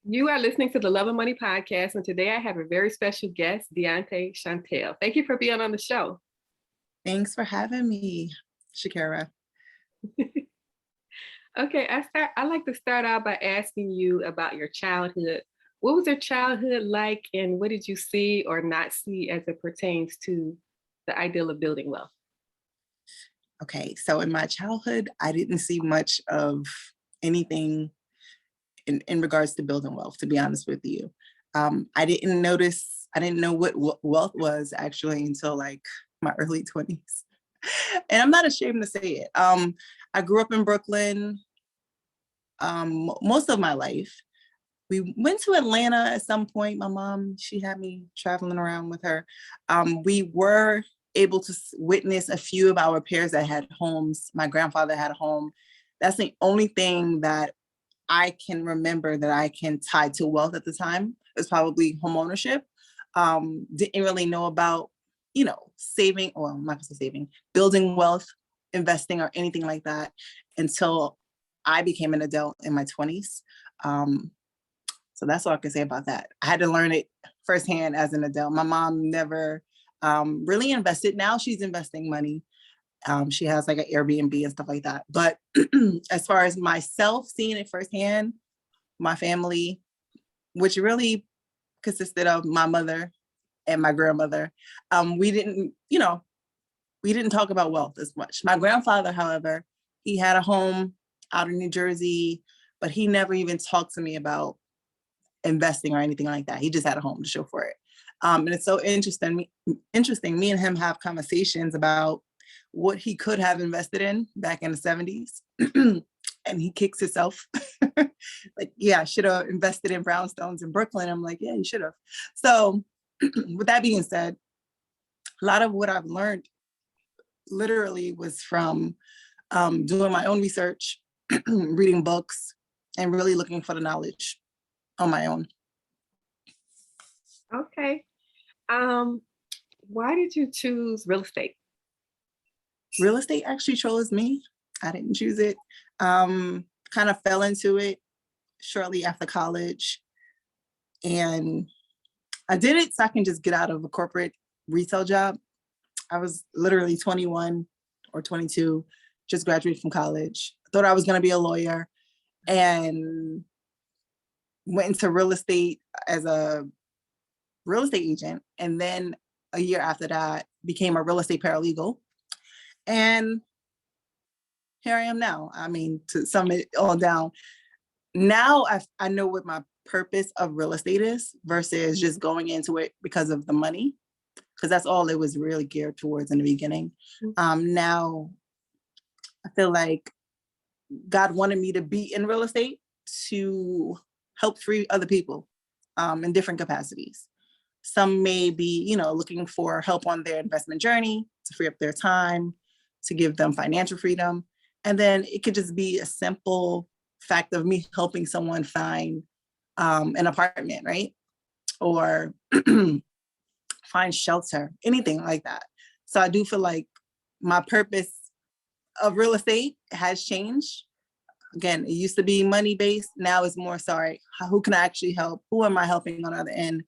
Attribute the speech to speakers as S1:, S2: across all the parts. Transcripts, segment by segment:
S1: You are listening to the Love and Money podcast, and today I have a very special guest, Dionte Chantel. Thank you for being on the show.
S2: Thanks for having me, Shakira.
S1: Okay, I like to start out by asking you about your childhood. What was your childhood like, and what did you see or not see as it pertains to the ideal of building wealth?
S2: Okay, so in my childhood, I didn't see much of anything in regards to building wealth, to be honest with you. I didn't know what wealth was actually until like my early 20s. And I'm not ashamed to say it. I grew up in Brooklyn most of my life. We went to Atlanta at some point. My mom, she had me traveling around with her. We were able to witness a few of our peers that had homes. My grandfather had a home. That's the only thing that I can remember that I can tie to wealth at the time. It was probably home ownership. Didn't really know about, saving, or I'm not gonna say saving, building wealth, investing, or anything like that until I became an adult in my 20s. So that's all I can say about that. I had to learn it firsthand as an adult. My mom never really invested. Now she's investing money. She has like an Airbnb and stuff like that. But as far as myself seeing it firsthand, my family, which really consisted of my mother and my grandmother, we didn't talk about wealth as much. My grandfather, however, he had a home out in New Jersey, but he never even talked to me about investing or anything like that. He just had a home to show for it. And it's so interesting. Me and him have conversations about what he could have invested in back in the 70s. And he kicks himself. Like, yeah, I should have invested in brownstones in Brooklyn. I'm like, yeah, you should have. So with that being said, a lot of what I've learned literally was from doing my own research, reading books, and really looking for the knowledge on my own.
S1: Okay. Why did you choose real estate?
S2: Real estate actually chose me. I didn't choose it. Kind of fell into it shortly after college. And I did it so I can just get out of a corporate retail job. I was literally 21 or 22, just graduated from college. I thought I was going to be a lawyer and went into real estate as a real estate agent. And then a year after that, became a real estate paralegal. And here I am now. I mean, to sum it all down, now I know what my purpose of real estate is versus just going into it because of the money, because that's all it was really geared towards in the beginning. Now I feel like God wanted me to be in real estate to help free other people in different capacities. Some may be, looking for help on their investment journey to free up their time, to give them financial freedom. And then it could just be a simple fact of me helping someone find an apartment, right? Or find shelter, anything like that. So I do feel like my purpose of real estate has changed. Again, it used to be money-based. Now it's more, who can I actually help? Who am I helping on the other end?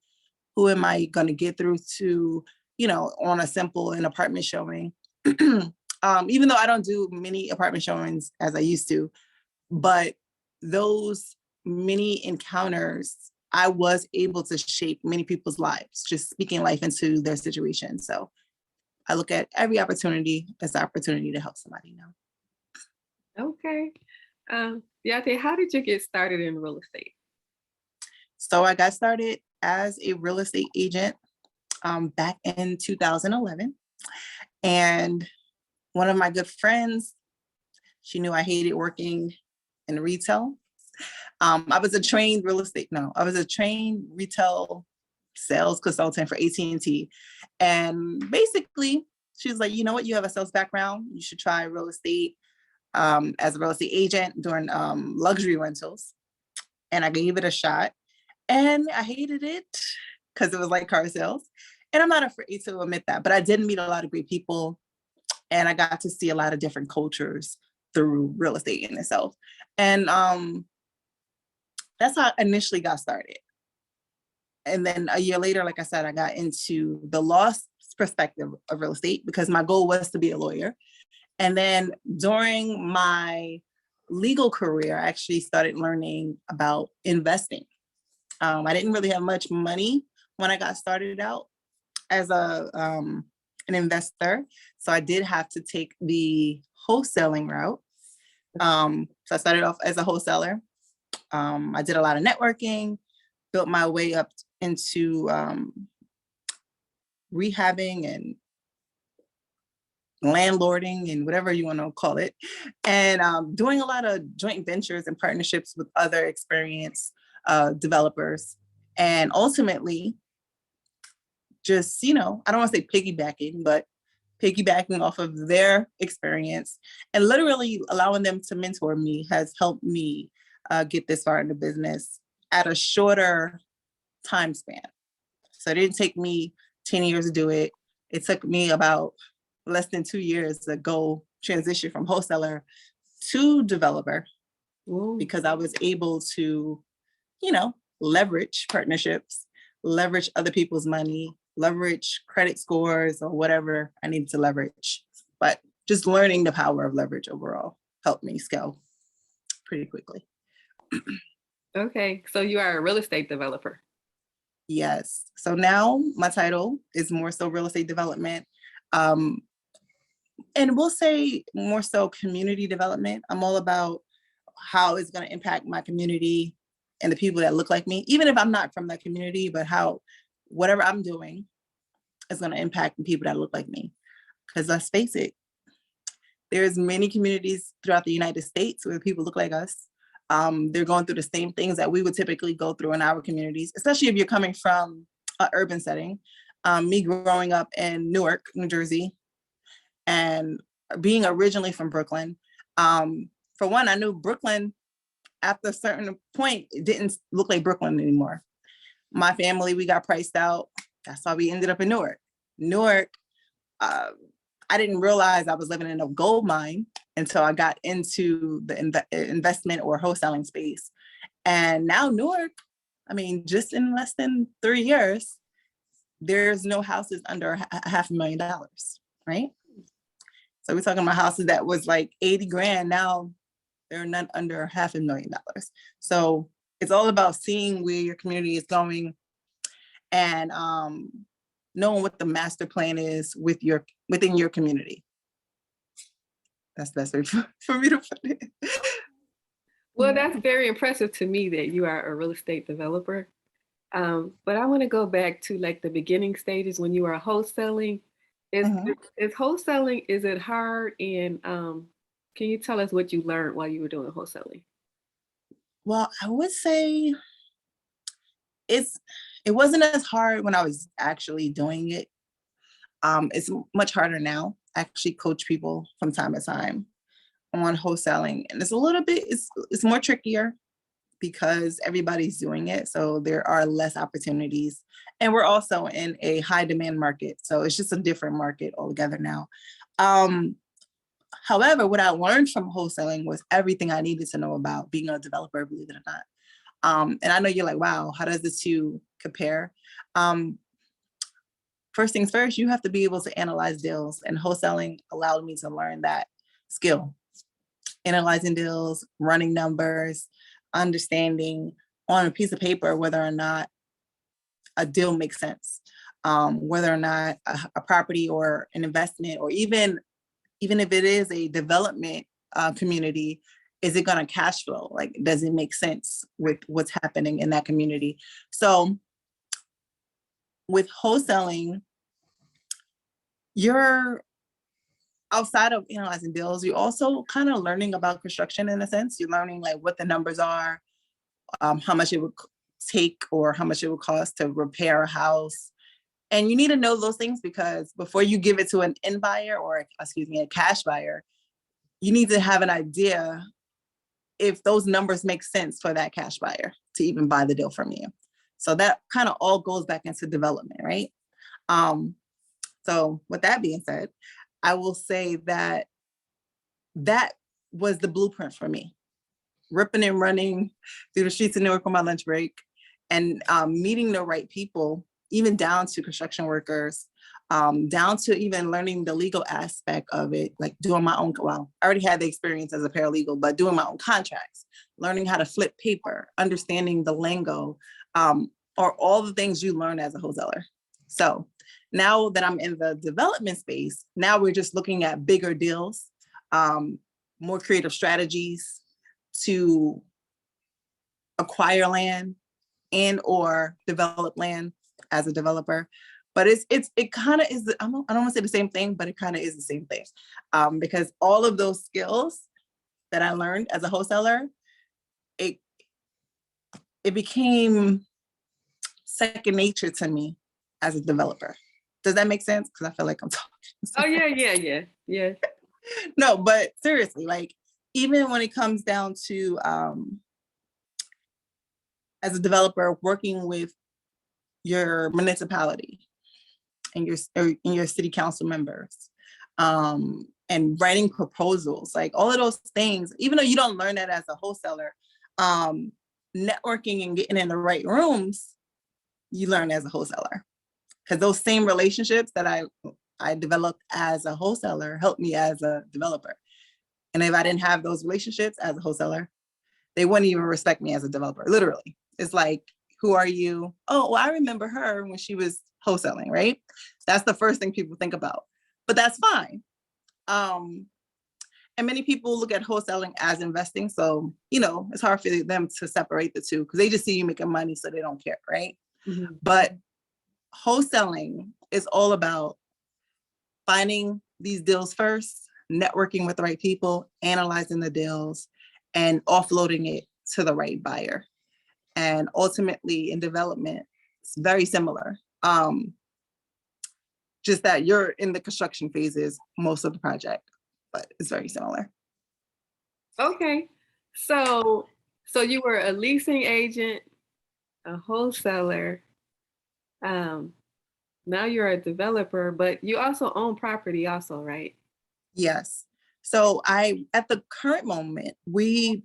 S2: Who am I going to get through to, on a simple an apartment showing? Even though I don't do many apartment showings as I used to, but those many encounters, I was able to shape many people's lives, just speaking life into their situation. So I look at every opportunity as an opportunity to help somebody now.
S1: Okay. Dionte, how did you get started in real estate?
S2: So I got started as a real estate agent back in 2011. And one of my good friends, she knew I hated working in retail. I was a trained retail sales consultant for AT&T. And basically, she was like, you know what, you have a sales background. You should try real estate as a real estate agent doing luxury rentals. And I gave it a shot. And I hated it because it was like car sales. And I'm not afraid to admit that, but I did meet a lot of great people. And I got to see a lot of different cultures through real estate in itself. And that's how I initially got started. And then a year later, like I said, I got into the law perspective of real estate because my goal was to be a lawyer. And then during my legal career, I actually started learning about investing. I didn't really have much money when I got started out as an investor. So I did have to take the wholesaling route. So I started off as a wholesaler. I did a lot of networking, built my way up into rehabbing and landlording and whatever you want to call it, and doing a lot of joint ventures and partnerships with other experienced developers. And ultimately, just, I don't want to say piggybacking, but piggybacking off of their experience and literally allowing them to mentor me has helped me get this far in the business at a shorter time span. So it didn't take me 10 years to do it. It took me about less than 2 years to go transition from wholesaler to developer. Ooh. Because I was able to, leverage partnerships, leverage other people's money, leverage credit scores or whatever I needed to leverage. But just learning the power of leverage overall helped me scale pretty quickly.
S1: Okay, so you are a real estate developer.
S2: Yes. So now my title is more so real estate development. And we'll say more so community development. I'm all about how it's going to impact my community and the people that look like me, even if I'm not from that community, but how whatever I'm doing is going to impact the people that look like me. Because let's face it, there's many communities throughout the United States where people look like us. They're going through the same things that we would typically go through in our communities, especially if you're coming from an urban setting. Me growing up in Newark, New Jersey, and being originally from Brooklyn, for one, I knew Brooklyn after a certain point, it didn't look like Brooklyn anymore. My family, we got priced out. That's why we ended up in Newark. Newark, I didn't realize I was living in a gold mine until I got into the investment or wholesaling space. And now Newark, just in less than 3 years, there's no houses under $500,000, right? So we're talking about houses that was like 80 grand. Now they're none under $500,000. So it's all about seeing where your community is going and knowing what the master plan is within your community. That's the best way for me to put it.
S1: Well, that's very impressive to me that you are a real estate developer. But I want to go back to like the beginning stages when you were wholesaling. Is wholesaling, is it hard? And can you tell us what you learned while you were doing wholesaling?
S2: Well, I would say it wasn't as hard when I was actually doing it. It's much harder now. I actually coach people from time to time on wholesaling, and it's a little bit, it's more trickier because everybody's doing it. So there are less opportunities. And we're also in a high demand market. So it's just a different market altogether now. However, what I learned from wholesaling was everything I needed to know about being a developer, believe it or not. And I know you're like, wow, how does the two compare? First things first, you have to be able to analyze deals, and wholesaling allowed me to learn that skill. Analyzing deals, running numbers, understanding on a piece of paper whether or not a deal makes sense, whether or not a property or an investment, or even if it is a development community, is it going to cash flow? Like, does it make sense with what's happening in that community? So with wholesaling, you're outside of analyzing deals, you're also kind of learning about construction in a sense. You're learning like what the numbers are, how much it would take or how much it would cost to repair a house. And you need to know those things because before you give it to an end buyer or, a cash buyer, you need to have an idea if those numbers make sense for that cash buyer to even buy the deal from you. So that kind of all goes back into development, right? So with that being said, I will say that was the blueprint for me. ripping and running through the streets of Newark on my lunch break, and meeting the right people, even down to construction workers, down to even learning the legal aspect of it, like doing my own, well, I already had the experience as a paralegal, but doing my own contracts, learning how to flip paper, understanding the lingo, are all the things you learn as a wholesaler. So now that I'm in the development space, now we're just looking at bigger deals, more creative strategies to acquire land and or develop land as a developer. But it kind of is, I don't want to say the same thing, but it kind of is the same thing, because all of those skills that I learned as a wholesaler, it became second nature to me as a developer. Does that make sense? Because I feel like I'm talking.
S1: Oh yeah.
S2: No, but seriously, like even when it comes down to as a developer working with your municipality and your city council members, and writing proposals, like all of those things, even though you don't learn that as a wholesaler, networking and getting in the right rooms, you learn as a wholesaler. Because those same relationships that I developed as a wholesaler helped me as a developer. And if I didn't have those relationships as a wholesaler, they wouldn't even respect me as a developer, literally. It's like, who are you? Oh, well, I remember her when she was wholesaling, right? That's the first thing people think about, but that's fine. And many people look at wholesaling as investing. So, it's hard for them to separate the two because they just see you making money, so they don't care, right?
S1: Mm-hmm.
S2: But wholesaling is all about finding these deals first, networking with the right people, analyzing the deals, and offloading it to the right buyer. And ultimately in development, it's very similar. Just that you're in the construction phases most of the project, but it's very similar.
S1: Okay. So you were a leasing agent, a wholesaler. Now you're a developer, but you also own property also, right?
S2: Yes. So at the current moment, we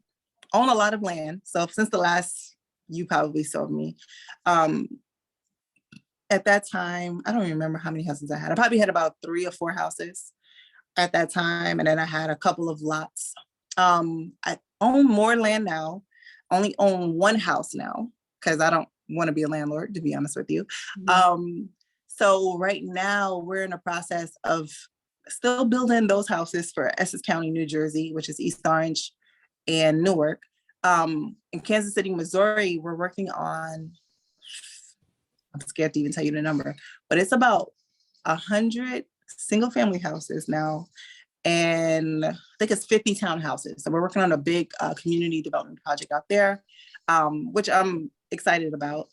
S2: own a lot of land. So since the last, you probably saw me, at that time, I don't remember how many houses I had. I probably had about 3 or 4 houses at that time. And then I had a couple of lots. I own more land now, only own 1 house now, because I don't want to be a landlord, to be honest with you. Mm-hmm. So right now we're in the process of still building those houses for Essex County, New Jersey, which is East Orange and Newark. In Kansas City, Missouri, we're working on, I'm scared to even tell you the number, but it's about 100 single family houses now. And I think it's 50 townhouses. So we're working on a big community development project out there, which I'm excited about.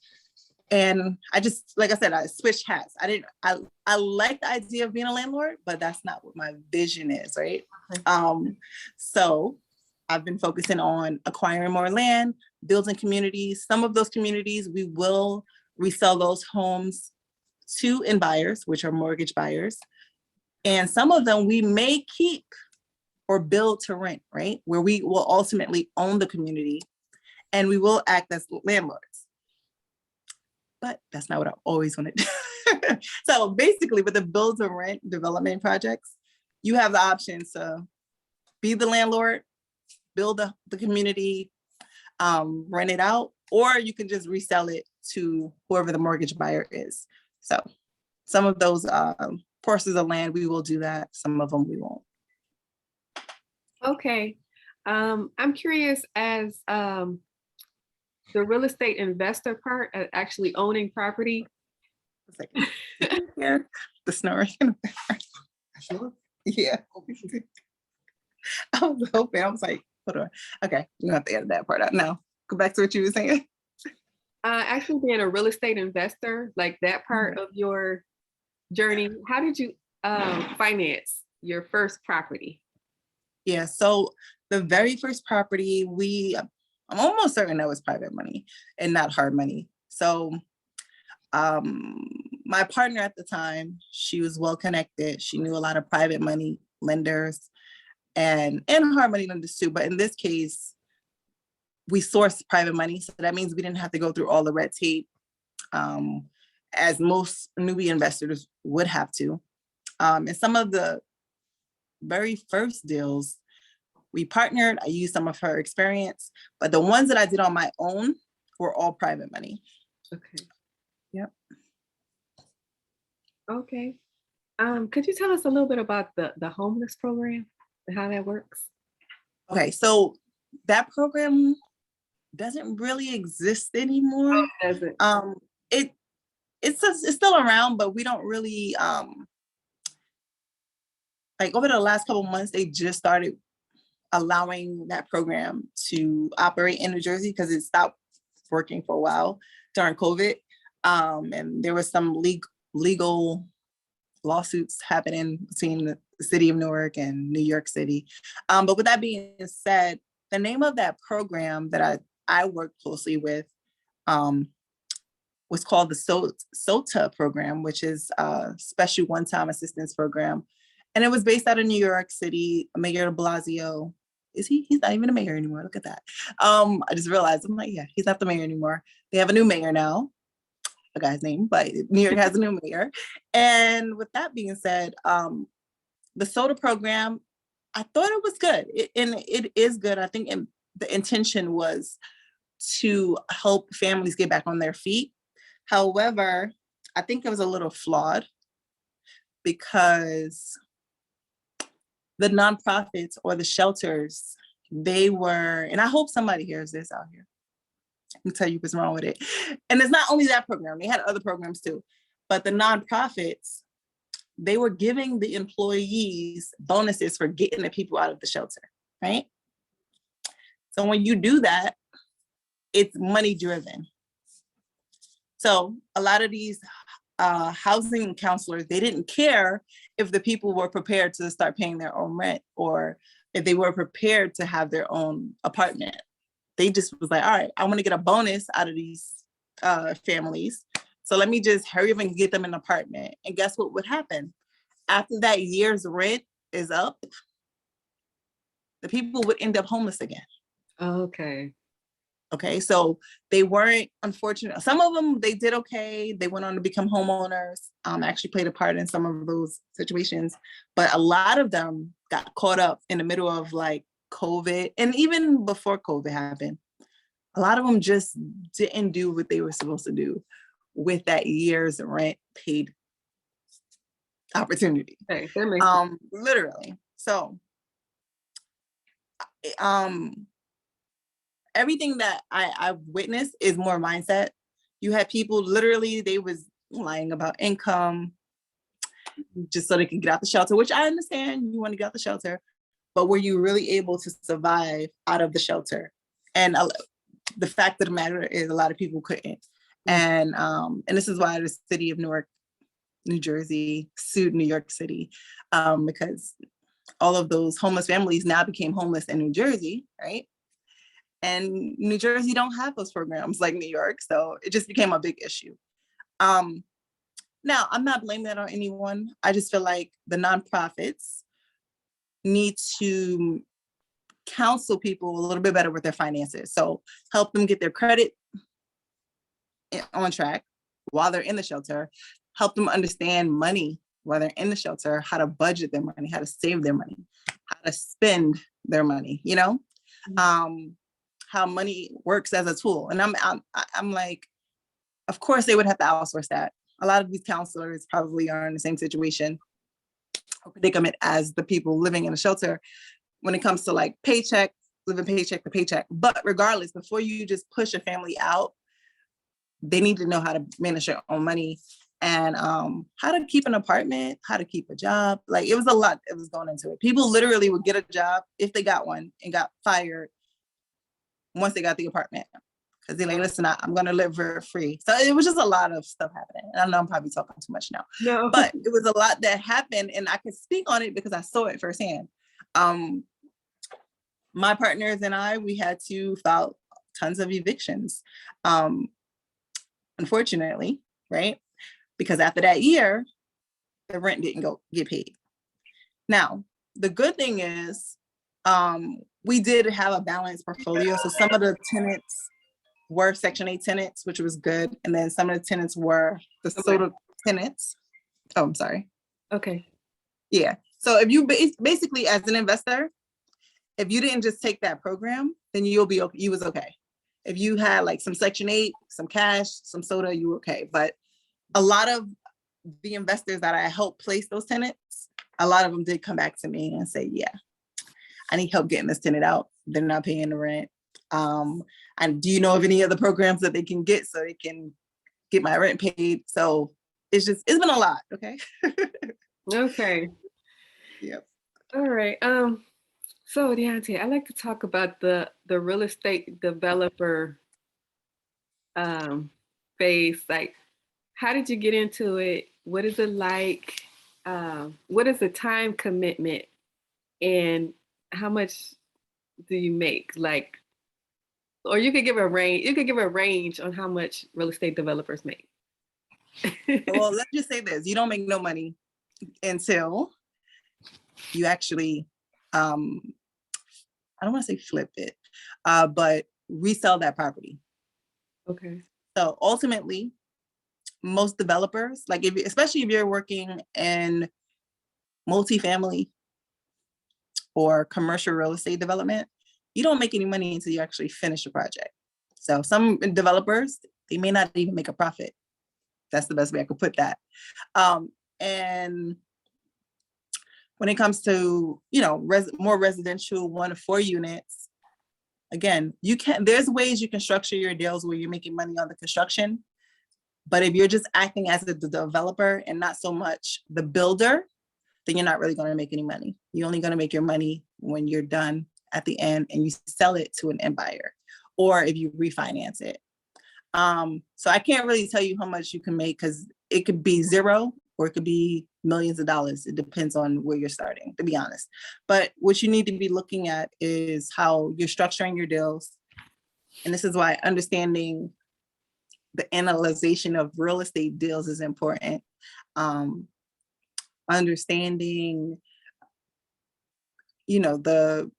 S2: And I just, like I said, I switched hats. I like the idea of being a landlord, but that's not what my vision is, right? So I've been focusing on acquiring more land, building communities. Some of those communities, we will resell those homes to end buyers, which are mortgage buyers. And some of them we may keep or build to rent, right? Where we will ultimately own the community and we will act as landlords. But that's not what I always want to do. So basically with the build to rent development projects, you have the option to be the landlord, build the community, rent it out, or you can just resell it to whoever the mortgage buyer is. So some of those parcels of land, we will do that. Some of them we won't.
S1: Okay. I'm curious as the real estate investor part, actually owning property.
S2: Yeah, the snoring. Sure. Yeah. I was hoping, I was like, hold on. Okay, you don't have to edit that part out now. Go back to what you were saying.
S1: Actually being a real estate investor, like that part of your journey, how did you finance your first property?
S2: Yeah, so the very first property, I'm almost certain that was private money and not hard money. So my partner at the time, she was well connected. She knew a lot of private money lenders and hard money lenders too. But in this case, we sourced private money. So that means we didn't have to go through all the red tape, as most newbie investors would have to. And some of the very first deals, we partnered. I used some of her experience, but the ones that I did on my own were all private money.
S1: Okay.
S2: Yep.
S1: Okay. Could you tell us a little bit about the homeless program and how that works?
S2: Okay, so that program doesn't really exist anymore.
S1: Doesn't.
S2: It's still around, but we don't really like over the last couple of months, they just started allowing that program to operate in New Jersey because it stopped working for a while during COVID. And there was some legal lawsuits happening between the city of Newark and New York City. But with that being said, the name of that program that I worked closely with was called the SOTA program, which is a special one-time assistance program. And it was based out of New York City. Mayor de Blasio, he's not even a mayor anymore. Look at that. I just realized, I'm like, yeah, he's not the mayor anymore. They have a new mayor now, a guy's name, but New York has a new mayor. And with that being said, the SOTA program, I thought it was good. It is good. I think the intention was to help families get back on their feet. However, I think it was a little flawed because the nonprofits or the shelters, they were, and I hope somebody hears this out here, I can tell you what's wrong with it. And it's not only that program, they had other programs too, but the nonprofits, they were giving the employees bonuses for getting the people out of the shelter, right? So when you do that, it's money driven. So a lot of these housing counselors, they didn't care if the people were prepared to start paying their own rent or if they were prepared to have their own apartment. They just was like, all right, I want to get a bonus out of these families. So let me just hurry up and get them an apartment. And guess what would happen? After that year's rent is up, the people would end up homeless again.
S1: Okay.
S2: Okay, so they weren't unfortunate. Some of them, they did okay. They went on to become homeowners, actually played a part in some of those situations. But a lot of them got caught up in the middle of like COVID. And even before COVID happened, a lot of them just didn't do what they were supposed to do with that year's rent paid opportunity.
S1: Okay, that makes sense.
S2: Literally. So, everything that I've witnessed is more mindset. You had people literally, they was lying about income just so they could get out the shelter, which I understand you want to get out the shelter, but were you really able to survive out of the shelter? And the fact of the matter is a lot of people couldn't. And this is why the city of Newark, New Jersey sued New York City because all of those homeless families now became homeless in New Jersey, right? And New Jersey don't have those programs like New York. So it just became a big issue. Now, I'm not blaming that on anyone. I just feel like the nonprofits need to counsel people a little bit better with their finances. So help them get their credit on track while they're in the shelter, help them understand money while they're in the shelter, how to budget their money, how to save their money, how to spend their money, you know? How money works as a tool. And I'm like, of course they would have to outsource that. A lot of these counselors probably are in the same situation or predicament as the people living in a shelter when it comes to like living paycheck to paycheck. But regardless, before you just push a family out, they need to know how to manage their own money and how to keep an apartment, how to keep a job. Like it was a lot that was going into it. People literally would get a job if they got one and got fired once they got the apartment, because they're like, listen, I'm going to live for free. So it was just a lot of stuff happening. And I know I'm probably talking too much now,
S1: No.
S2: But it was a lot that happened and I can speak on it because I saw it firsthand. My partners and we had to file tons of evictions, unfortunately, right? Because after that year, the rent didn't get paid. Now, the good thing is We did have a balanced portfolio. So some of the tenants were Section 8 tenants, which was good. And then some of the tenants were the soda tenants. Oh, I'm sorry.
S1: Okay.
S2: Yeah. So if you basically, as an investor, if you didn't just take that program, then you was okay. If you had like some Section 8, some cash, some soda, you were okay. But a lot of the investors that I helped place those tenants, a lot of them did come back to me and say, yeah, I need help getting this tenant out. They're not paying the rent. And do you know of any other programs that they can get so they can get my rent paid? So it's been a lot. Okay.
S1: Okay.
S2: Yep.
S1: All right. So Dionte, I like to talk about the real estate developer phase. Like, how did you get into it? What is it like? What is the time commitment, and how much do you make? Like, or you could give a range. You could give a range on how much real estate developers make.
S2: Well, let's just say this: you don't make no money until you actually, I don't want to say flip it, but resell that property.
S1: Okay.
S2: So ultimately, most developers, like especially if you're working in multifamily or commercial real estate development, you don't make any money until you actually finish a project. So some developers, they may not even make a profit. That's the best way I could put that. And when it comes to, more residential 1 to 4 units, again, there's ways you can structure your deals where you're making money on the construction. But if you're just acting as the developer and not so much the builder, then you're not really going to make any money. You're only going to make your money when you're done at the end and you sell it to an end buyer, or if you refinance it. So I can't really tell you how much you can make, because it could be zero or it could be millions of dollars. It depends on where you're starting, to be honest. But what you need to be looking at is how you're structuring your deals. And this is why understanding the analyzation of real estate deals is important. Understanding, the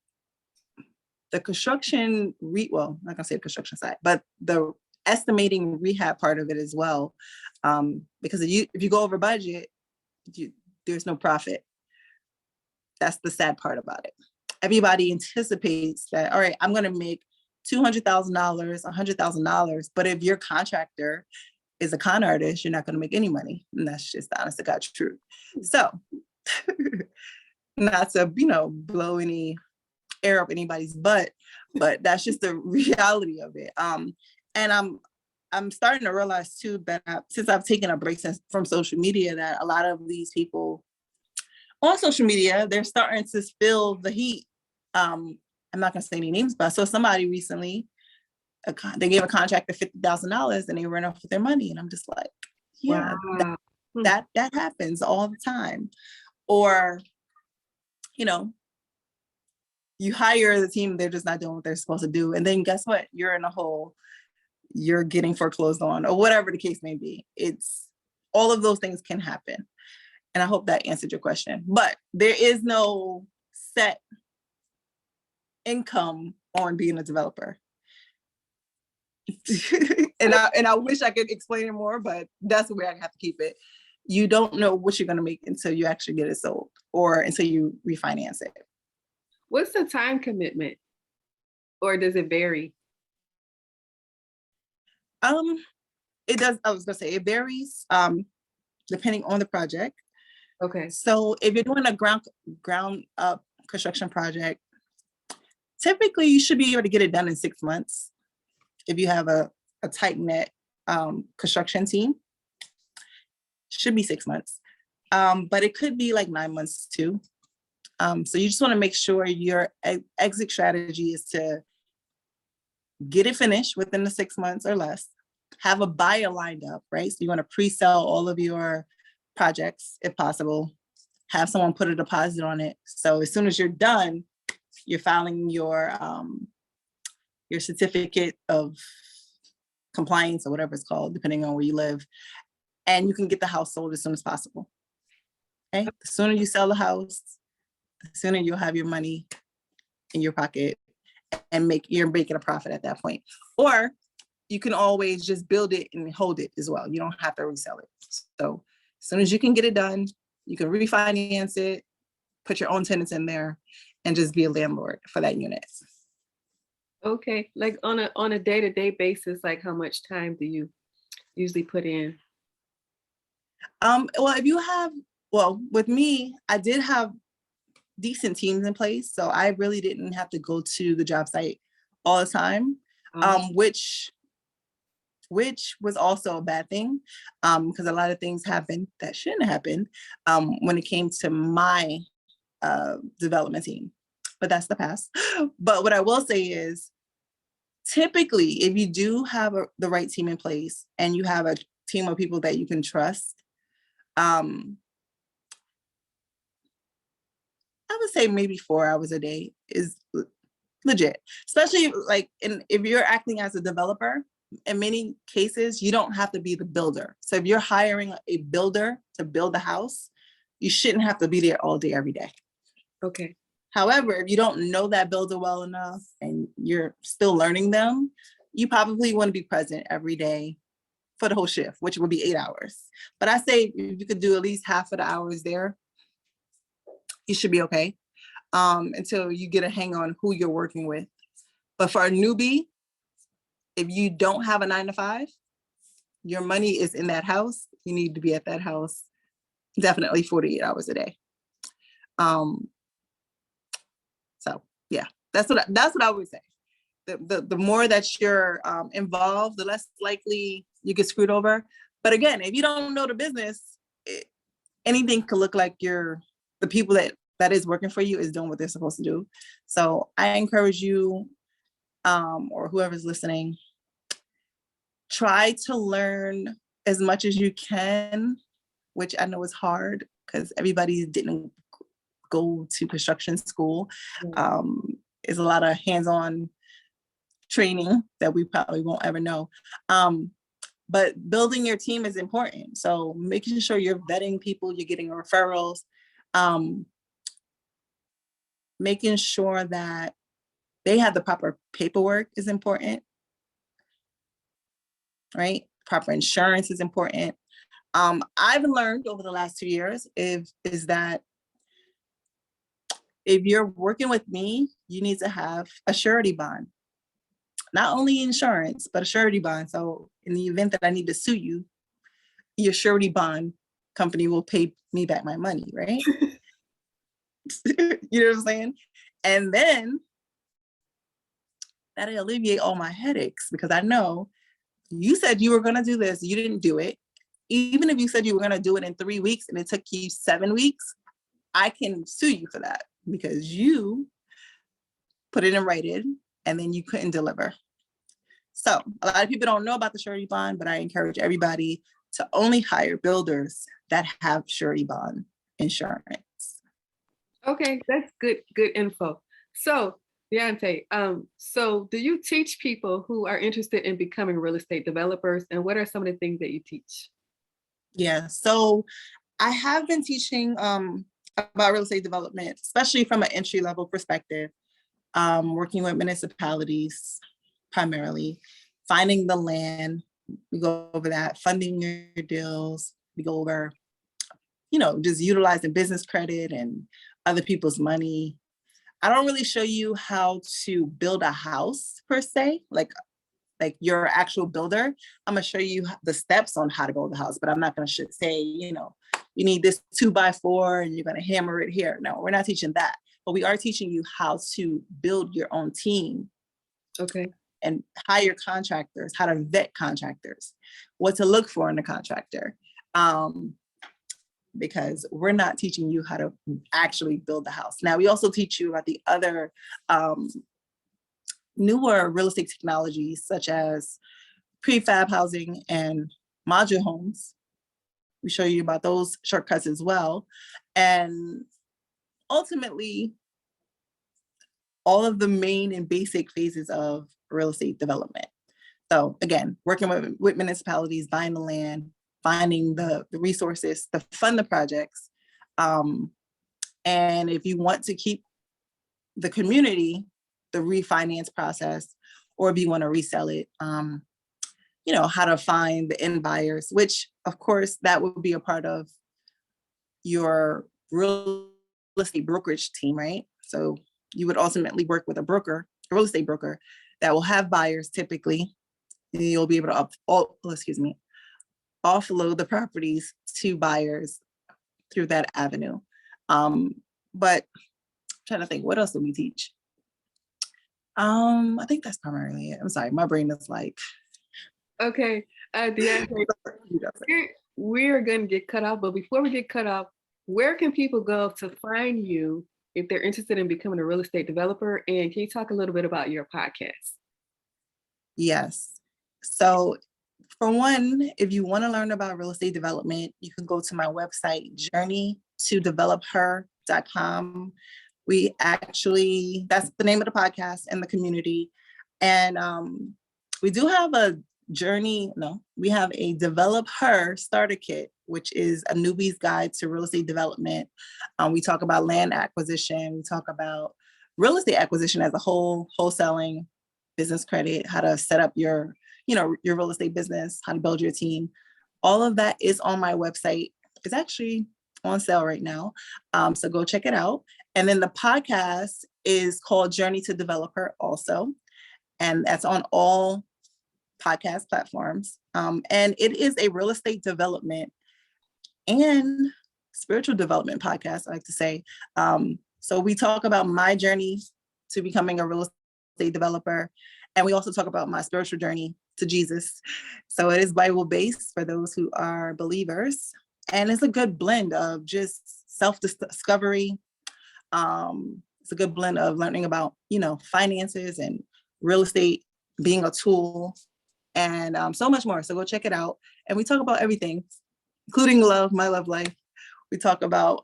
S2: construction, well, I'm not gonna say the construction side, but the estimating rehab part of it as well. Because if you go over budget, there's no profit. That's the sad part about it. Everybody anticipates that, all right, I'm gonna make $200,000, $100,000, but if your contractor is a con artist, you're not going to make any money. And that's just the honest to God truth. So not to, blow any air up anybody's butt, but that's just the reality of it. And I'm starting to realize too that since I've taken a break from social media, that a lot of these people on social media, they're starting to feel the heat. I'm not going to say any names, but I saw somebody recently, they gave a contractor $50,000 and they ran off with their money. And I'm just like, yeah,
S1: wow.
S2: that happens all the time. Or, you hire the team, they're just not doing what they're supposed to do. And then guess what? You're in a hole, you're getting foreclosed on, or whatever the case may be. It's all of those things can happen. And I hope that answered your question. But there is no set income on being a developer. and I wish I could explain it more, but that's the way I have to keep it. You don't know what you're going to make until you actually get it sold or until you refinance it.
S1: What's the time commitment, or does it vary?
S2: It does. I was going to say it varies depending on the project.
S1: Okay.
S2: So if you're doing a ground up construction project, typically you should be able to get it done in 6 months. If you have a tight knit construction team, should be 6 months. But it could be like 9 months too. So you just want to make sure your exit strategy is to get it finished within the 6 months or less, have a buyer lined up, right? So you want to pre-sell all of your projects if possible, have someone put a deposit on it. So as soon as you're done, you're filing your certificate of compliance or whatever it's called, depending on where you live, and you can get the house sold as soon as possible. Okay, the sooner you sell the house, the sooner you'll have your money in your pocket and you're making a profit at that point. Or you can always just build it and hold it as well. You don't have to resell it. So as soon as you can get it done, you can refinance it, put your own tenants in there, and just be a landlord for that unit.
S1: Okay, like on a day-to-day basis, like how much time do you usually put in?
S2: Well, with me, I did have decent teams in place, so I really didn't have to go to the job site all the time, which was also a bad thing, because a lot of things happened that shouldn't happen when it came to my development team. But that's the past. But what I will say is, typically, if you do have the right team in place and you have a team of people that you can trust, I would say maybe 4 hours a day is legit, especially like if you're acting as a developer. In many cases, you don't have to be the builder. So if you're hiring a builder to build the house, you shouldn't have to be there all day, every day.
S1: Okay.
S2: However, if you don't know that builder well enough and you're still learning them, you probably want to be present every day for the whole shift, which would be 8 hours. But I say if you could do at least half of the hours there, you should be okay, until you get a hang on who you're working with. But for a newbie, if you don't have a 9 to 5, your money is in that house. You need to be at that house definitely 48 hours a day. So yeah, that's what I would say. The more that you're involved, the less likely you get screwed over. But again, if you don't know the business, anything could look like the people that is working for you is doing what they're supposed to do. So I encourage you, or whoever's listening, try to learn as much as you can, which I know is hard because everybody didn't go to construction school. It's a lot of hands-on training that we probably won't ever know. But building your team is important. So making sure you're vetting people, you're getting referrals, making sure that they have the proper paperwork is important, right? Proper insurance is important. I've learned over the last 2 years is that if you're working with me, you need to have a surety bond. Not only insurance, but a surety bond. So in the event that I need to sue you, your surety bond company will pay me back my money, right? You know what I'm saying? And then that'll alleviate all my headaches because I know you said you were going to do this, you didn't do it. Even if you said you were going to do it in 3 weeks and it took you 7 weeks, I can sue you for that because you put it in writing and then you couldn't deliver. So a lot of people don't know about the surety bond, but I encourage everybody to only hire builders that have surety bond insurance.
S1: Okay, that's good info. So Dionte, so do you teach people who are interested in becoming real estate developers, and what are some of the things that you teach?
S2: Yeah, so I have been teaching about real estate development, especially from an entry-level perspective, working with municipalities primarily, finding the land. We go over that, funding your deals. We go over, just utilizing business credit and other people's money. I don't really show you how to build a house per se, like your actual builder. I'm gonna show you the steps on how to build a house, but I'm not gonna say, you need this 2x4 and you're gonna hammer it here. No, we're not teaching that, but we are teaching you how to build your own team.
S1: Okay.
S2: And hire contractors, how to vet contractors, what to look for in a contractor. Because we're not teaching you how to actually build the house. Now, we also teach you about the other newer real estate technologies, such as prefab housing and module homes. We show you about those shortcuts as well. And ultimately, all of the main and basic phases of real estate development. So again, working with municipalities, buying the land, finding the resources to fund the projects. And if you want to keep the community, the refinance process, or if you want to resell it, how to find the end buyers, which of course that would be a part of your real estate brokerage team, right? So you would ultimately work with a real estate broker that will have buyers typically, and you'll be able to offload the properties to buyers through that avenue. But I'm trying to think, what else do we teach? I think that's primarily it. I'm sorry, my brain is like.
S1: Okay, Dionte, we're going to get cut off, but before we get cut off, where can people go to find you if they're interested in becoming a real estate developer? And can you talk a little bit about your podcast?
S2: Yes. So for one, if you want to learn about real estate development, you can go to my website, journeytodevelopher.com. That's the name of the podcast and the community. And we do have we have a Developher starter kit, which is a newbie's guide to real estate development. We talk about land acquisition. We talk about real estate acquisition as a whole, wholesaling, business credit, how to set up your real estate business, how to build your team. All of that is on my website. It's actually on sale right now. So go check it out. And then the podcast is called Journey to Developer also. And that's on all podcast platforms. And it is a real estate development and spiritual development podcast, I like to say. So we talk about my journey to becoming a real estate developer. And we also talk about my spiritual journey to Jesus. So it is Bible-based for those who are believers. And it's a good blend of just self-discovery. It's a good blend of learning about, finances and real estate being a tool and so much more. So go check it out. And we talk about everything, including love, my love life. We talk about,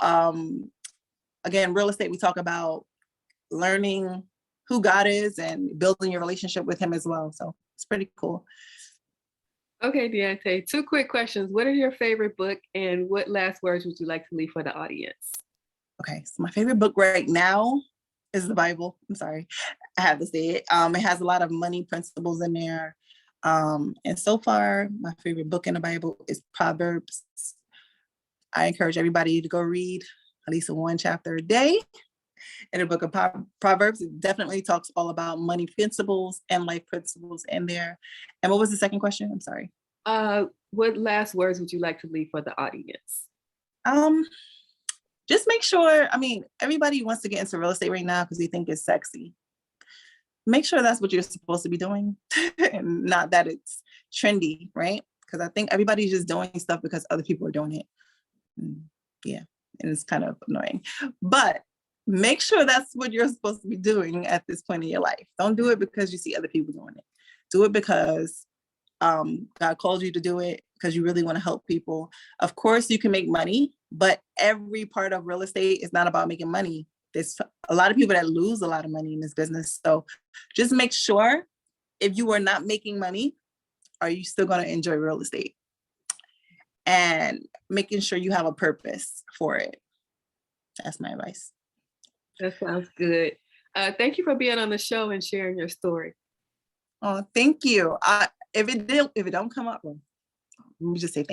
S2: again, real estate. We talk about learning who God is and building your relationship with him as well. So it's pretty cool.
S1: Okay, Dionte, 2 quick questions. What is your favorite book and what last words would you like to leave for the audience?
S2: Okay, so my favorite book right now is the Bible. I'm sorry, I have to say it. It has a lot of money principles in there. And so far, my favorite book in the Bible is Proverbs. I encourage everybody to go read at least 1 chapter a day in the book of Proverbs. It definitely talks all about money principles and life principles in there. And what was the second question? I'm sorry.
S1: What last words would you like to leave for the audience?
S2: Just make sure, everybody wants to get into real estate right now because they think it's sexy. Make sure that's what you're supposed to be doing and not that it's trendy, right? Because I think everybody's just doing stuff because other people are doing it. Yeah, and it's kind of annoying. But make sure that's what you're supposed to be doing at this point in your life. Don't do it because you see other people doing it. Do it because God called you to do it, because you really want to help people. Of course, you can make money, but every part of real estate is not about making money. There's a lot of people that lose a lot of money in this business. So just make sure if you are not making money, are you still going to enjoy real estate? And making sure you have a purpose for it. That's my advice.
S1: That sounds good. Thank you for being on the show and sharing your story.
S2: Oh, thank you. If it don't come up, let me just say thank you.